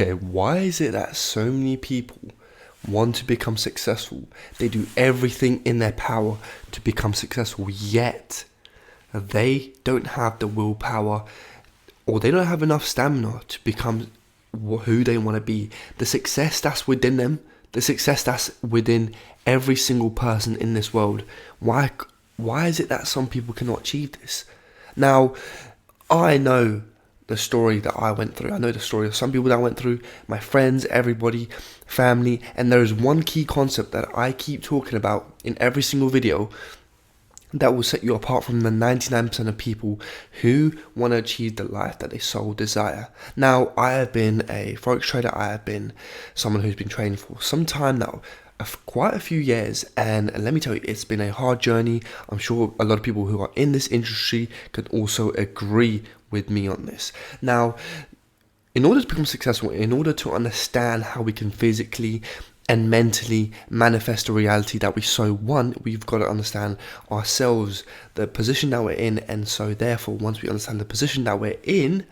Okay, why is it that so many people want to become successful? They do everything in their power to become successful, yet they don't have the willpower, or they don't have enough stamina to become who they want to be. The success that's within them, the success that's within every single person in this world. Why is it that some people cannot achieve this? Now, I know the story that I went through. I know the story of some people that I went through, my friends, everybody, family, and there is one key concept that I keep talking about in every single video that will set you apart from the 99% of people who want to achieve the life that they so desire. Now, I have been a Forex trader. I have been someone who's been training for some time now, quite a few years, and let me tell you, it's been a hard journey. I'm sure a lot of people who are in this industry could also agree with me on this. Now, in order to become successful, in order to understand how we can physically and mentally manifest a reality that we so want, we've got to understand ourselves, the position that we're in, and so therefore, once we understand the position that we're in,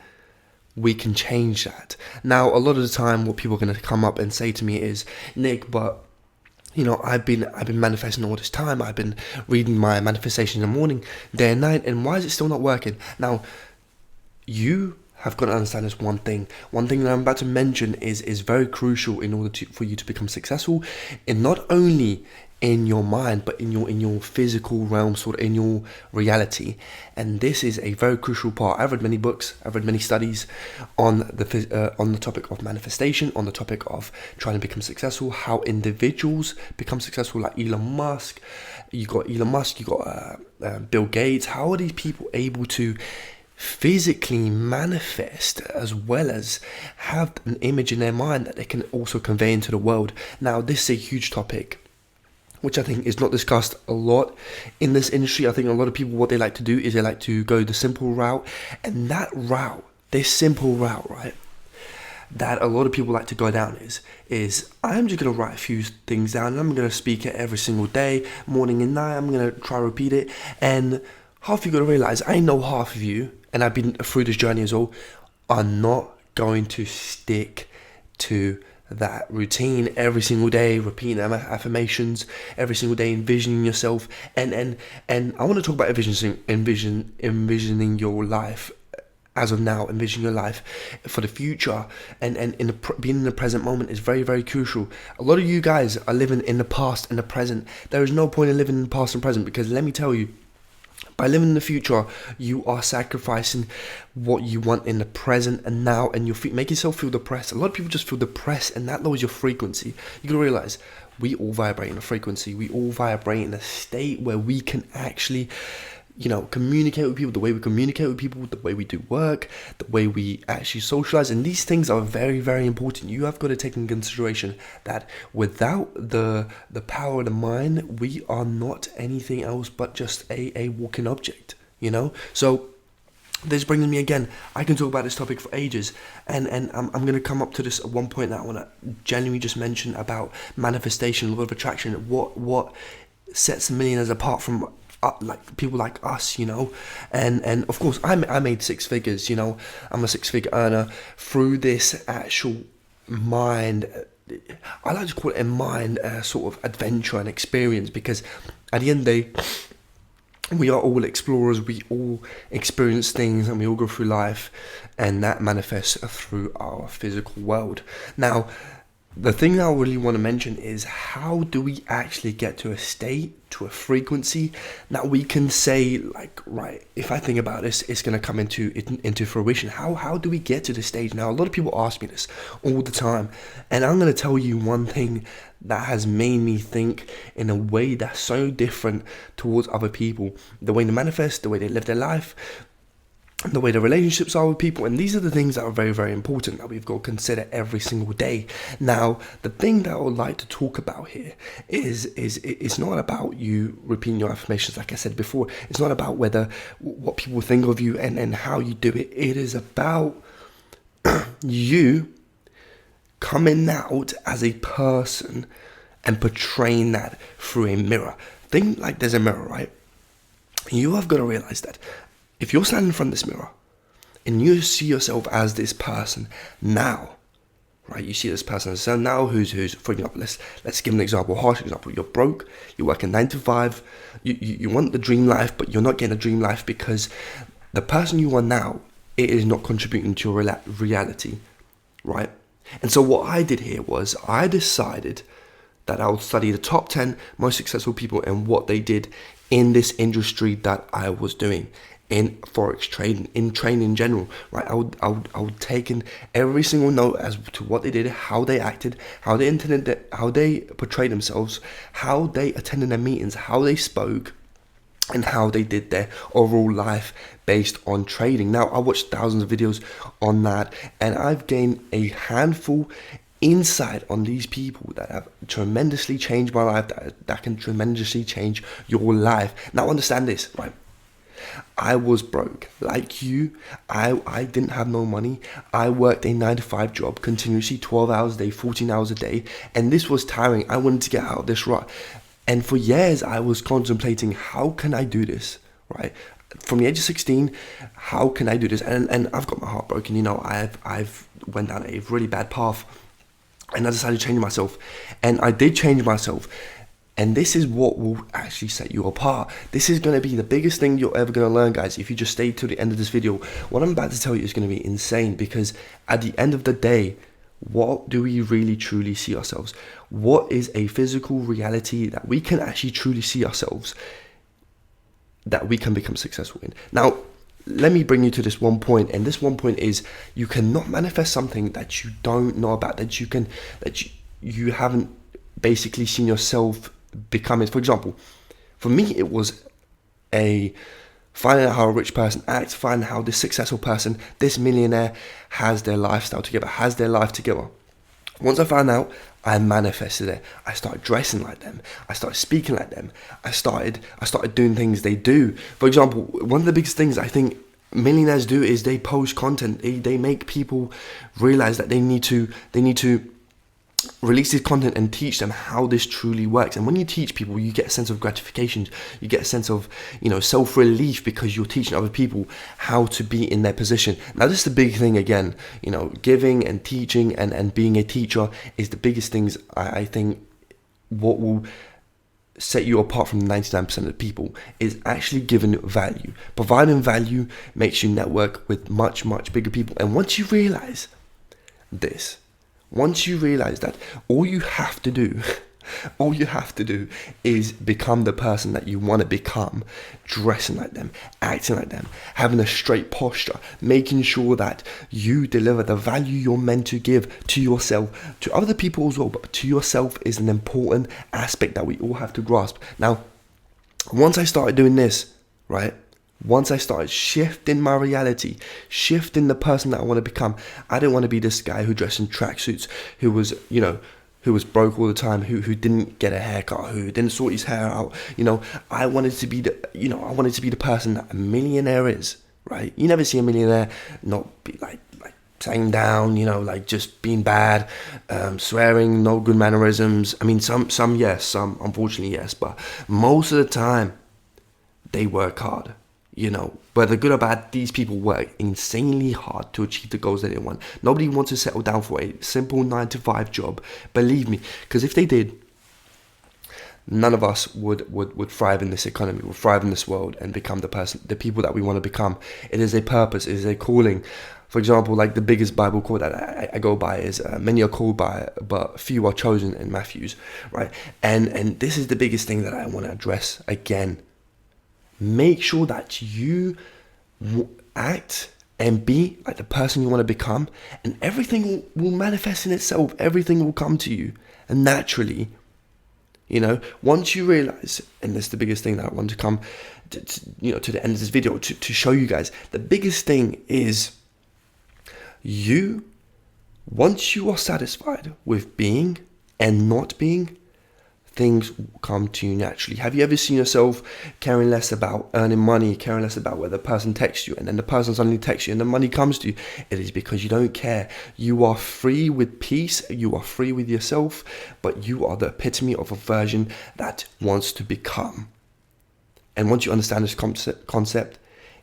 we can change that. Now, a lot of the time, what people are going to come up and say to me is, Nick, but I've been manifesting all this time. I've been reading my manifestation in the morning, day and night, and why is it still not working? Now, you have got to understand this one thing. One thing that I'm about to mention is very crucial in order for you to become successful, in not only in your mind, but in your physical realm, sort of in your reality. And this is a very crucial part. I've read many books, I've read many studies on the topic of manifestation, on the topic of trying to become successful, how individuals become successful, like Elon Musk. You got Bill Gates. How are these people able to physically manifest as well as have an image in their mind that they can also convey into the world? Now, this is a huge topic which I think is not discussed a lot in this industry. I think a lot of people, what they like to do is they like to go the simple route, and that route, this simple route, right, that a lot of people like to go down is I'm just going to write a few things down, and I'm going to speak it every single day, morning and night. I'm going to try to repeat it, and half of you got to realize, I know half of you, and I've been through this journey as well, are not going to stick to that routine every single day, repeating affirmations every single day, envisioning yourself, and I want to talk about envisioning your life as of now, envisioning your life for the future, and being in the present moment is very, very crucial. A lot of you guys are living in the past and the present. There is no point in living in the past and present, because let me tell you, by living in the future, you are sacrificing what you want in the present and now, and you make yourself feel depressed. A lot of people just feel depressed, and that lowers your frequency. You gotta realize, we all vibrate in a frequency. We all vibrate in a state where we can actually, communicate with people, the way we communicate with people, the way we do work, the way we actually socialize. And these things are very, very important. You have got to take in consideration that without the power of the mind, we are not anything else but just a walking object, So this brings me again, I can talk about this topic for ages, and I'm going to come up to this at one point that I want to genuinely just mention about manifestation, law of attraction, what sets millionaires apart from like people like us, and of course I made six figures. I'm a six-figure earner through this actual mind, I like to call it a mind sort of adventure and experience, because at the end of the day, we are all explorers, we all experience things, and we all go through life, and that manifests through our physical world. Now, the thing that I really want to mention is, how do we actually get to a state, to a frequency that we can say, like, right, if I think about this, it's going to come into fruition. How do we get to this stage? Now, a lot of people ask me this all the time, and I'm going to tell you one thing that has made me think in a way that's so different towards other people. The way they manifest, the way they live their life, the way the relationships are with people, and these are the things that are very, very important that we've got to consider every single day. Now, the thing that I would like to talk about here is it's not about you repeating your affirmations, like I said before. It's not about what people think of you and how you do it. It is about you coming out as a person and portraying that through a mirror. Think like there's a mirror, right? You have got to realize that if you're standing in front of this mirror and you see yourself as this person now, right? You see this person. So now who's for example, let's give an example, a harsh example. You're broke, you work a 9 to 5, you want the dream life, but you're not getting a dream life because the person you are now, it is not contributing to your reality, right? And so what I did here was I decided that I would study the top 10 most successful people and what they did in this industry that I was doing, in Forex trading, in trading in general, right? I would take in every single note as to what they did, how they acted, how they intended, how they portrayed themselves, how they attended their meetings, how they spoke, and how they did their overall life based on trading. Now, I watched thousands of videos on that, and I've gained a handful insight on these people that have tremendously changed my life, that can tremendously change your life. Now, understand this, right? I was broke like you. I didn't have no money. I worked a 9 to 5 job continuously, 12 hours a day, 14 hours a day, and this was tiring. I wanted to get out of this rut. And for years, I was contemplating, how can I do this, right? From the age of 16, how can I do this? And I've got my heart broken. You know, I've went down a really bad path, and I decided to change myself. And I did change myself. And this is what will actually set you apart. This is going to be the biggest thing you're ever going to learn, guys. If you just stay till the end of this video, what I'm about to tell you is going to be insane, because at the end of the day, what do we really truly see ourselves? What is a physical reality that we can actually truly see ourselves, that we can become successful in? Now, let me bring you to this one point, and this one point is you cannot manifest something that you don't know about, that you haven't basically seen yourself becoming. For example, for me, it was finding out how a rich person acts, finding how this successful person, this millionaire, has their lifestyle together, has their life together. Once I found out, I manifested it. I started dressing like them. I started speaking like them. I started doing things they do. For example, one of the biggest things I think millionaires do is they post content. They make people realize that they need to release this content and teach them how this truly works. And when you teach people, you get a sense of gratification, you get a sense of, self-relief, because you're teaching other people how to be in their position. Now, this is the big thing again, giving and teaching and being a teacher is the biggest things. I think what will set you apart from 99% of the people is actually giving value. Providing value makes you network with much, much bigger people. And once you realize this, once you realize that all you have to do is become the person that you want to become, dressing like them, acting like them, having a straight posture, making sure that you deliver the value you're meant to give to yourself, to other people as well, but to yourself is an important aspect that we all have to grasp. Now, once I started doing this, right? Once I started shifting my reality, shifting the person that I want to become, I didn't want to be this guy who dressed in tracksuits, who was broke all the time, who didn't get a haircut, who didn't sort his hair out. I wanted to be the person that a millionaire is, right? You never see a millionaire not be like saying down, like just being bad, swearing, no good mannerisms. I mean, some yes, some unfortunately yes, but most of the time they work hard. Whether good or bad, these people work insanely hard to achieve the goals that they want. Nobody wants to settle down for a simple 9 to 5 job. Believe me, because if they did, none of us would thrive in this economy, would thrive in this world and become the people that we want to become. It is a purpose, it is a calling. For example, like the biggest Bible quote that I go by is, many are called by, but few are chosen, in Matthews, right? And this is the biggest thing that I want to address again. Make sure that you act and be like the person you want to become, and everything will manifest in itself. Everything will come to you, and naturally, once you realize, and that's the biggest thing that I want to come to the end of this video to show you guys. The biggest thing is once you are satisfied with being and not being, things come to you naturally. Have you ever seen yourself caring less about earning money, caring less about whether the person texts you, and then the person suddenly texts you and the money comes to you? It is because you don't care. You are free with peace. You are free with yourself, but you are the epitome of a version that wants to become. And once you understand this concept,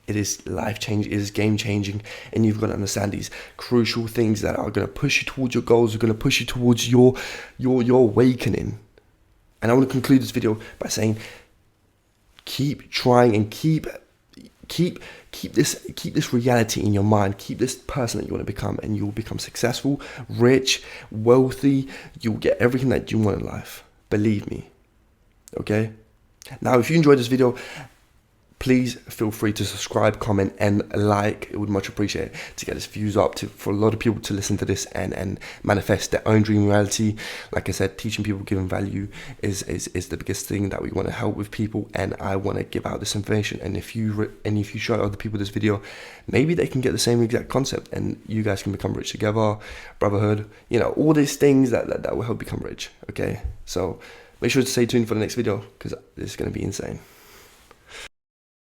It is life-changing, it is game-changing, and you've got to understand these crucial things that are going to push you towards your goals, are going to push you towards your awakening. And I want to conclude this video by saying, keep trying and keep this reality in your mind. Keep this person that you want to become, and you'll become successful, rich, wealthy. You'll get everything that you want in life. Believe me. Okay? Now, if you enjoyed this video, please feel free to subscribe, comment, and like. It would much appreciate it to get this views up, for a lot of people to listen to this and manifest their own dream reality. Like I said, teaching people, giving value is the biggest thing that we want to help with people, and I want to give out this information. And if you show other people this video, maybe they can get the same exact concept, and you guys can become rich together, brotherhood, all these things that will help become rich. Okay, so make sure to stay tuned for the next video, because it's going to be insane.